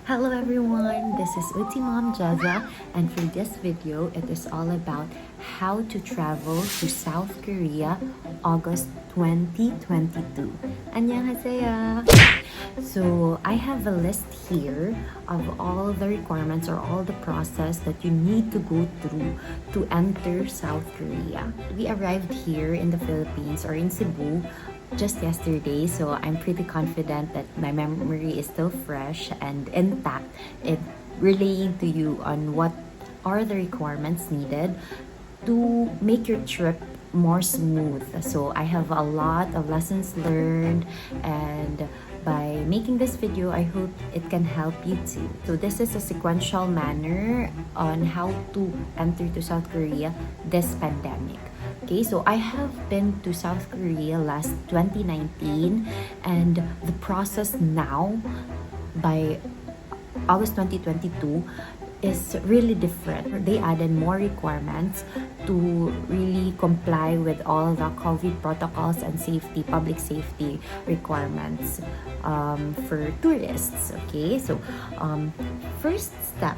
Hello everyone, this is OTmomJeza, and for this video, it is all about how to travel to South Korea August 2022. 안녕하세요. So I have a list here of all the requirements or all the process that you need to go through to enter South Korea. We arrived here in the Philippines or in Cebu just yesterday, so I'm pretty confident that my memory is still fresh and intact in relaying to you on what are the requirements needed to make your trip more smooth. So I have a lot of lessons learned, and by making this video, I hope it can help you too. So this is a sequential manner on how to enter to South Korea this pandemic. Okay, so I have been to South Korea last 2019, and the process now by August 2022 is really different. They added more requirements to really comply with all the COVID protocols and public safety requirements for tourists. Okay, so first step,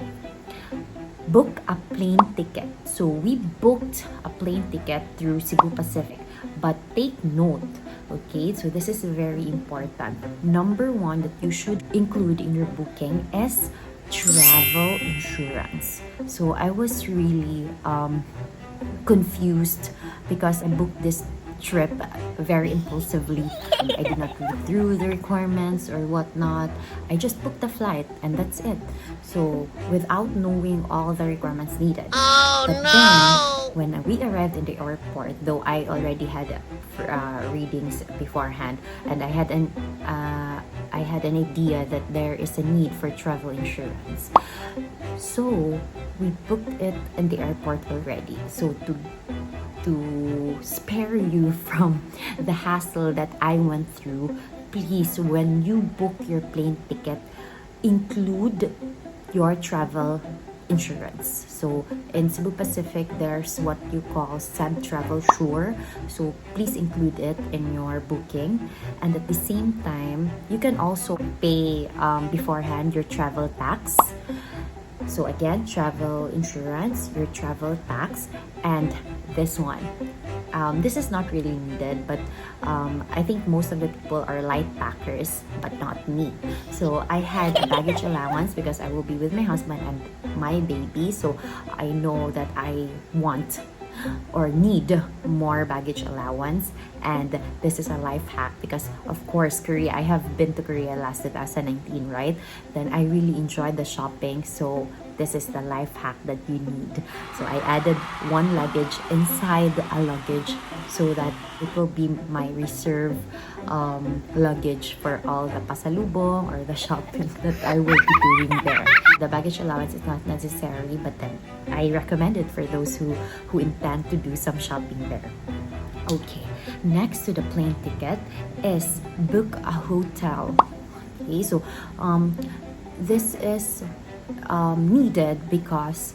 book a plane ticket. So we booked a plane ticket through Cebu Pacific, but take note, okay, so this is very important. Number one that you should include in your booking is travel insurance. So I was really confused because I booked this trip very impulsively. I did not read through the requirements or whatnot. I just booked the flight and that's it. So without knowing all the requirements needed. Then when we arrived in the airport, though I already had readings beforehand, and I had an idea that there is a need for travel insurance. So we booked it in the airport already. So to spare you from the hassle that I went through, please, when you book your plane ticket, include your travel insurance. So in Cebu Pacific, there's what you call SEB Travel Sure. So please include it in your booking. And at the same time, you can also pay beforehand your travel tax. So again, travel insurance, your travel tax, and this one. This is not really needed, but I think most of the people are light packers, but not me. So I had a baggage allowance because I will be with my husband and my baby. So I know that I want or need more baggage allowance, and this is a life hack because of course I have been to Korea last 2019, right? Then I really enjoyed the shopping, so this is the life hack that you need. So I added one luggage inside a luggage so that it will be my reserve luggage for all the pasalubong or the shopping that I will be doing there. The baggage allowance is not necessary, but then I recommend it for those who intend to do some shopping there. Okay, next to the plane ticket is book a hotel. Okay, so this is needed because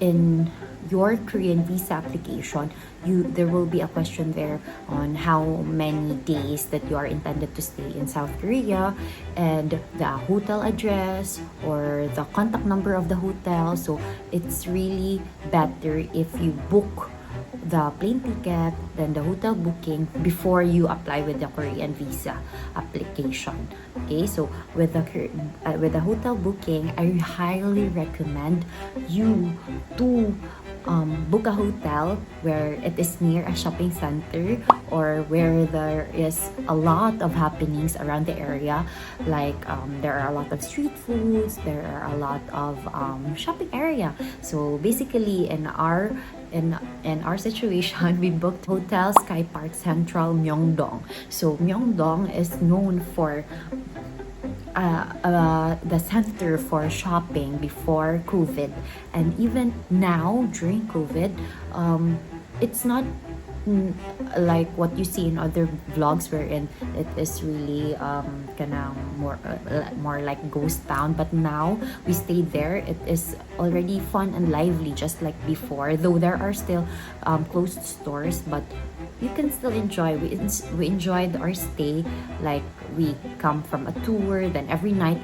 in your Korean visa application, there will be a question there on how many days that you are intended to stay in South Korea, and the hotel address or the contact number of the hotel. So it's really better if you book the plane ticket, then the hotel booking before you apply with the Korean visa application. Okay, so with the hotel booking, I highly recommend you to book a hotel where it is near a shopping center or where there is a lot of happenings around the area, like there are a lot of street foods, there are a lot of shopping area. So basically in our situation, we booked Hotel Sky Park Central Myeongdong. So Myeongdong is known for the center for shopping before COVID, and even now during COVID, it's not like what you see in other vlogs wherein it is really kind of more like ghost town. But now we stayed there, it is already fun and lively just like before, though there are still closed stores, but you can still enjoy. We enjoyed our stay. Like, we come from a tour, then every night,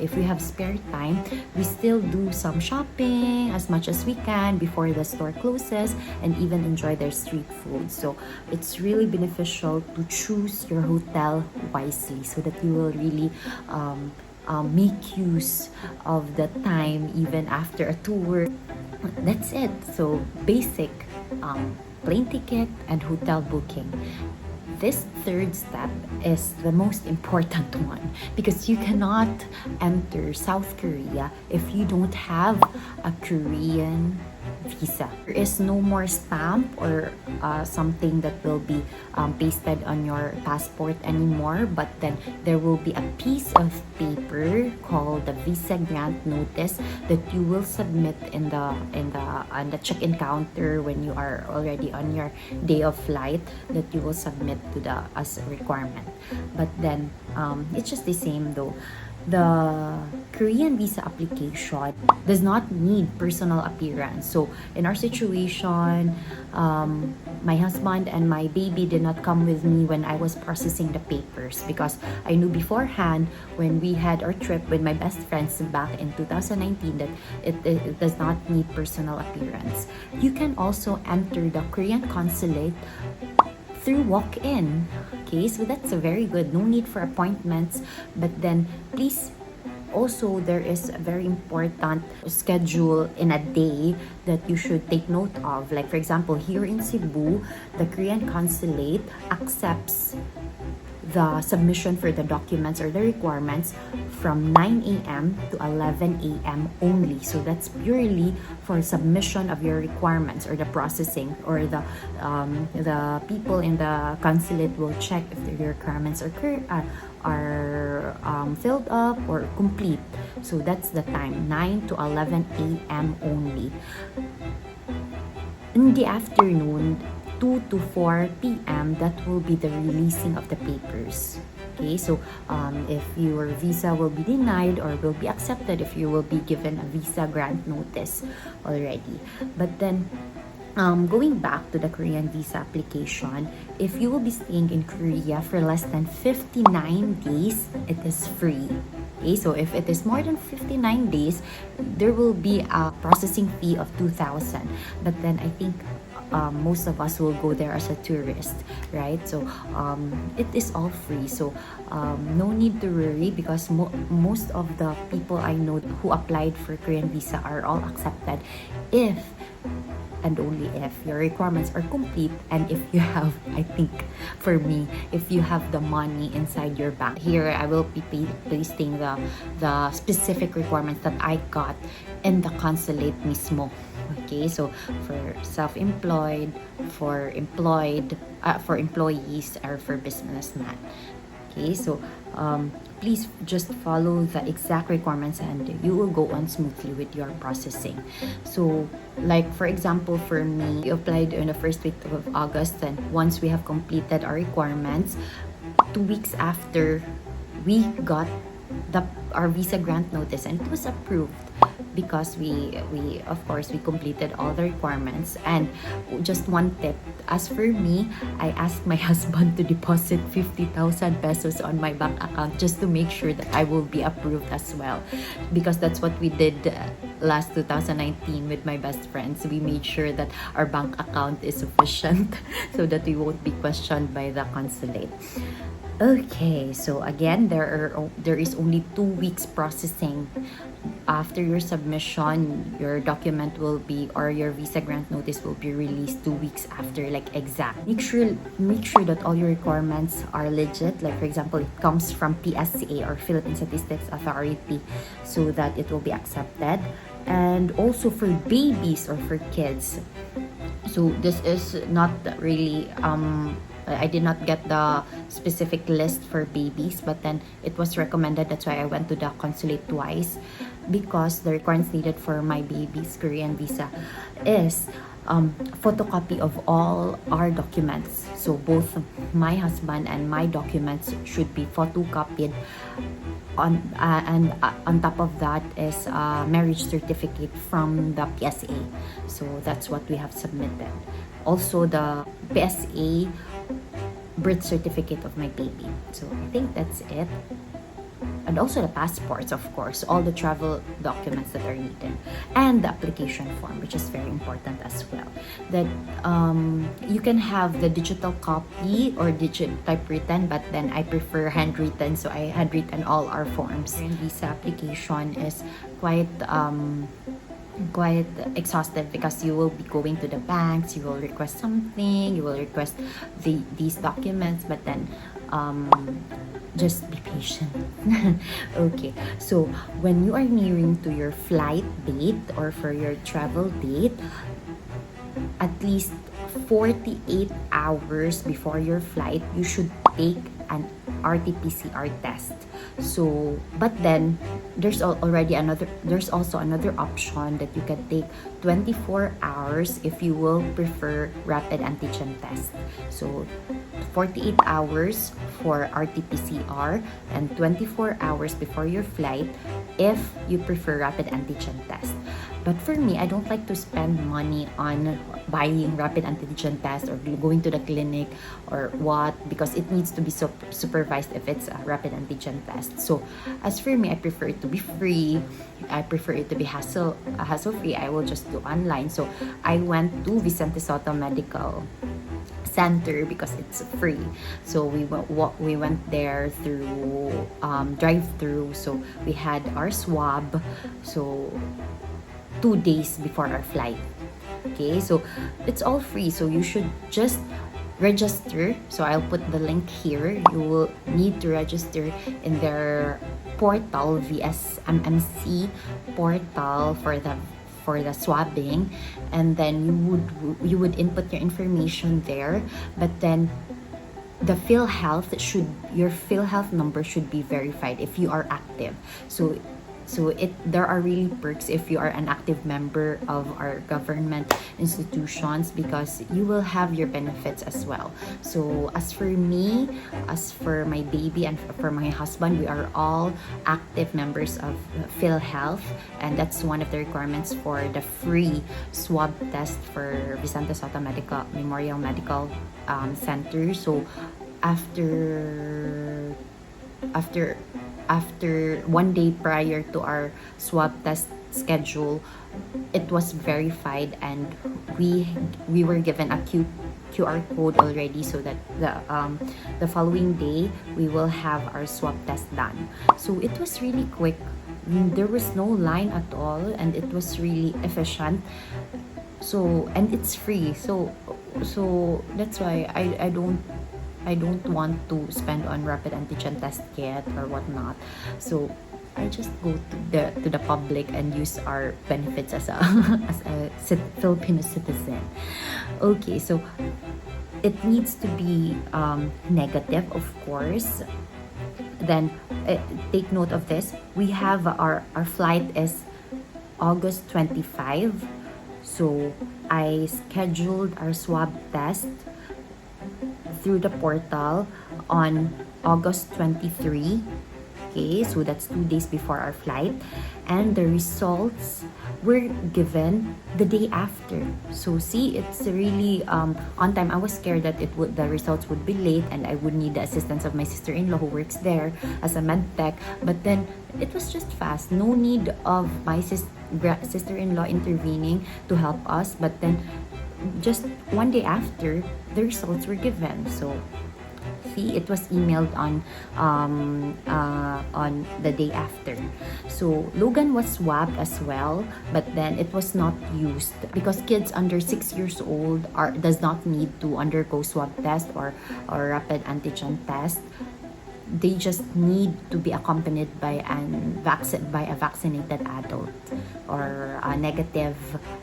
if we have spare time, we still do some shopping as much as we can before the store closes, and even enjoy their street food. So it's really beneficial to choose your hotel wisely so that you will really make use of the time even after a tour. That's it. So basic plane ticket and hotel booking. This third step is the most important one, because you cannot enter South Korea if you don't have a Korean visa. There is no more stamp or something that will be pasted on your passport anymore, but then there will be a piece of paper called the visa grant notice that you will submit on the check-in counter when you are already on your day of flight, that you will submit to the as a requirement. But then it's just the same though. The Korean visa application does not need personal appearance. So in our situation, my husband and my baby did not come with me when I was processing the papers, because I knew beforehand when we had our trip with my best friends back in 2019 that it does not need personal appearance. You can also enter the Korean consulate through walk-in. Okay, so that's a very good, no need for appointments. But then please, also there is a very important schedule in a day that you should take note of. Like for example, here in Cebu, the Korean consulate accepts the submission for the documents or the requirements from 9 a.m. to 11 a.m. only. So that's purely for submission of your requirements or the processing, or the people in the consulate will check if your requirements are filled up or complete. So that's the time, 9 to 11 a.m. only. In the afternoon, 2 to 4 p.m., that will be the releasing of the papers. Okay, so if your visa will be denied or will be accepted, if you will be given a visa grant notice already. But then going back to the Korean visa application, if you will be staying in Korea for less than 59 days, it is free. Okay, so if it is more than 59 days, there will be a processing fee of 2,000. But then I think most of us will go there as a tourist, right? So it is all free. So no need to worry, because most of the people I know who applied for Korean visa are all accepted if and only if your requirements are complete, and if you have, I think for me, if you have the money inside your bank. Here I will be pasting the specific requirements that I got in the consulate mismo. Okay, so for self-employed, for employed, for employees, or for businessmen. Okay, so please just follow the exact requirements and you will go on smoothly with your processing. So like for example, for me, we applied in the first week of August, and once we have completed our requirements, 2 weeks after, we got our visa grant notice, and it was approved because we of course we completed all the requirements. And just one tip, as for me, I asked my husband to deposit 50,000 pesos on my bank account just to make sure that I will be approved as well, because that's what we did last 2019 with my best friends. We made sure that our bank account is sufficient so that we won't be questioned by the consulate. Okay, so again, there is only 2 weeks processing. After your submission, your document will be, or your visa grant notice will be released 2 weeks after, like exact. Make sure that all your requirements are legit. Like for example, it comes from PSA or Philippine Statistics Authority, so that it will be accepted. And also for babies or for kids. So this is not really I did not get the specific list for babies, but then it was recommended. That's why I went to the consulate twice, because the requirements needed for my baby's Korean visa is photocopy of all our documents. So both my husband and my documents should be photocopied. On top of that is a marriage certificate from the PSA. So that's what we have submitted. Also the PSA birth certificate of my baby. So I think that's it. And also the passports, of course, all the travel documents that are needed, and the application form, which is very important as well. That you can have the digital copy or typewritten, but then I prefer handwritten, so I handwritten all our forms. And visa application is quite exhaustive because you will be going to the banks, you will request something, you will request these documents, but then just be patient. Okay, so when you are nearing to your flight date or for your travel date, at least 48 hours before your flight, you should take an RT-PCR test. So, but then there's also another option that you can take 24 hours if you will prefer rapid antigen test. So 48 hours for RT-PCR and 24 hours before your flight if you prefer rapid antigen test. But for me, I don't like to spend money on buying rapid antigen test or going to the clinic or what, because it needs to be supervised if it's a rapid antigen test. So as for me, I prefer it to be free. I prefer it to be hassle-free. I will just do online. So I went to Vicente Soto Medical Center because it's free. So we went there through drive-through. So we had our swab. So 2 days before our flight. Okay, so it's all free. So you should just register. So I'll put the link here. You will need to register in their portal, VSMMC portal for the swabbing, and then you would input your information there. But then the your PhilHealth number should be verified if you are active. So there are really perks if you are an active member of our government institutions, because you will have your benefits as well. So as for me, as for my baby, and for my husband, we are all active members of PhilHealth, and that's one of the requirements for the free swab test for Vicente Soto Memorial Medical Center. So after 1 day prior to our swab test schedule, it was verified, and we were given a QR code already, so that the following day we will have our swab test done. So it was really quick. There was no line at all, and it was really efficient. So, and it's free. So that's why I don't want to spend on rapid antigen test yet or whatnot. So I just go to the public and use our benefits as a Filipino citizen. Okay, so it needs to be negative, of course. Then take note of this. We have our flight is August 25. So I scheduled our swab test through the portal on August 23. Okay, so that's 2 days before our flight, and the results were given the day after. So see, it's really on time. I was scared that the results would be late and I would need the assistance of my sister-in-law who works there as a med tech, but then it was just fast. No need of my sister-in-law intervening to help us, but then just 1 day after, the results were given. So see, it was emailed on the day after. So Logan was swabbed as well, but then it was not used because kids under 6 years old does not need to undergo swab test or rapid antigen test. they just need to be accompanied by a vaccinated adult or a negative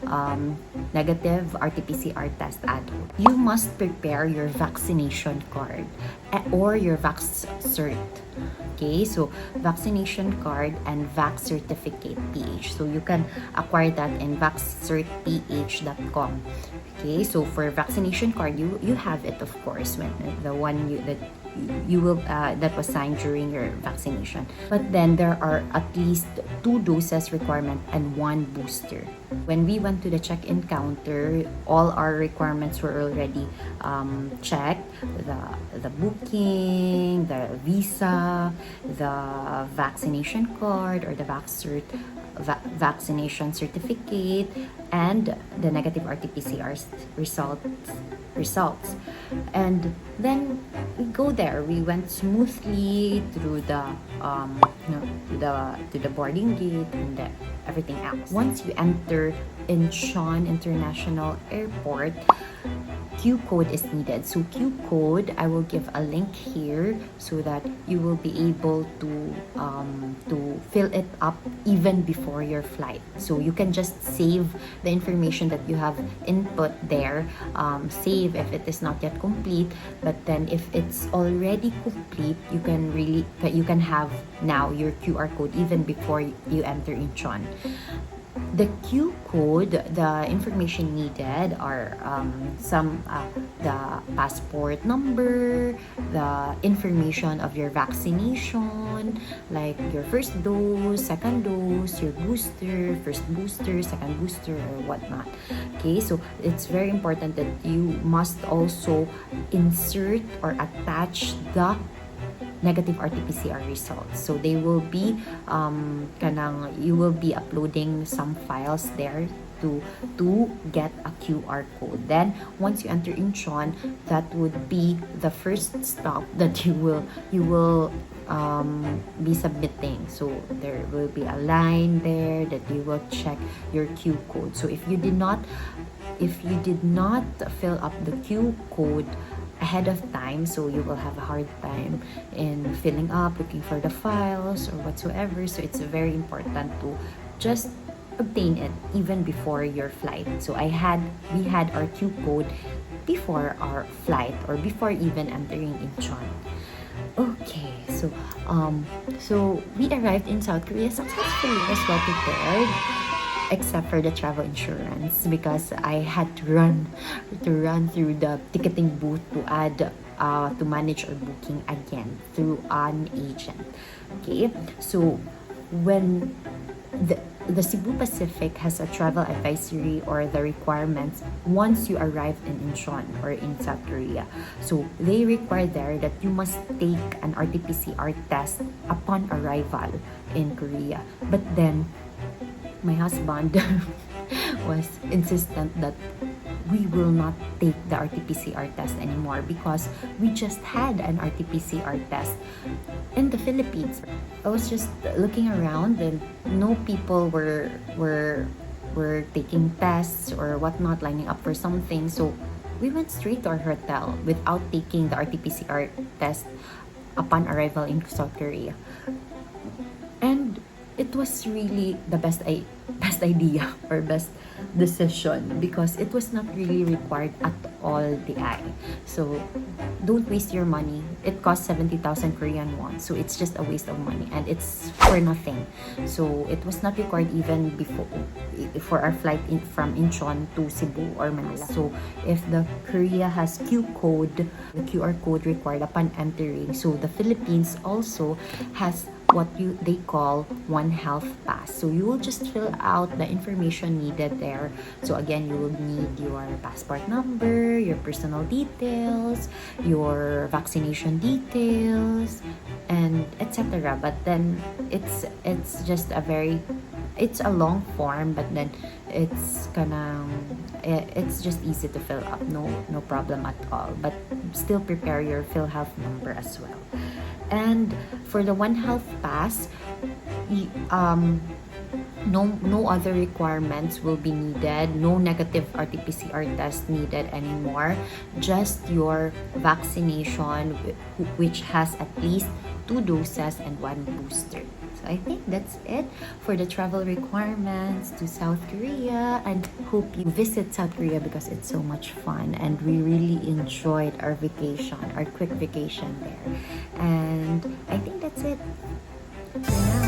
RT-PCR test adult. You must prepare your vaccination card or your Vax Cert. Okay, so vaccination card and Vax Certificate PH. So you can acquire that in vaxcertph.com. Okay, so for vaccination card, you have it, of course, when the one that you will that was signed during your vaccination. But then there are at least 2 doses requirement and 1 booster. When we went to the check-in counter, all our requirements were already checked: the booking, the visa, the vaccination card or the vaccination certificate, and the negative RT-PCR results. And then we go there. We went smoothly through the to the boarding gate and everything else. Once you enter Incheon International Airport, Q code is needed. So Q code, I will give a link here so that you will be able to fill it up even before your flight. So you can just save the information that you have input there, save if it is not yet complete. But then if it's already complete, you can have now your QR code even before you enter Incheon. The Q code, the information needed are the passport number, the information of your vaccination, like your first dose, second dose, your booster, first booster, second booster, or whatnot. Okay, so it's very important that you must also insert or attach the negative RT-PCR results. So they will be you will be uploading some files there to get a QR code. Then once you enter Incheon, that would be the first stop that you will be submitting. So there will be a line there that you will check your Q code. So if you did not fill up the Q code ahead of time, so you will have a hard time in filling up, looking for the files or whatsoever. So it's very important to just obtain it even before your flight. So we had our Q code before our flight or before even entering Incheon. Okay, so we arrived in South Korea successfully, as well prepared, except for the travel insurance, because I had to run through the ticketing booth to manage our booking again through an agent. Okay, so when the Cebu Pacific has a travel advisory or the requirements once you arrive in Incheon or in South Korea. So they require there that you must take an RT-PCR test upon arrival in Korea. But then my husband was insistent that we will not take the RT-PCR test anymore because we just had an RT-PCR test in the Philippines. I was just looking around and no people were taking tests or whatnot, lining up for something. So we went straight to our hotel without taking the RT-PCR test upon arrival in South Korea. And it was really the best idea or best decision because it was not really required at all, the eye. So don't waste your money. It costs 70,000 Korean won, so it's just a waste of money and it's for nothing. So it was not required even before for our flight from Incheon to Cebu or Manila. So if the Korea has Q code, the QR code required upon entering, so the Philippines also has what they call One Health Pass. So you will just fill out the information needed there. So again, you will need your passport number, your personal details, your vaccination details, and etc. But then it's just it's a long form, but then it's just easy to fill up, no problem at all. But still prepare your PhilHealth number as well. And for the One Health Pass, no other requirements will be needed, no negative RT-PCR test needed anymore, just your vaccination which has at least 2 doses and 1 booster. So I think that's it for the travel requirements to South Korea, and hope you visit South Korea because it's so much fun and we really enjoyed our vacation, our quick vacation there. And I think that's it for now.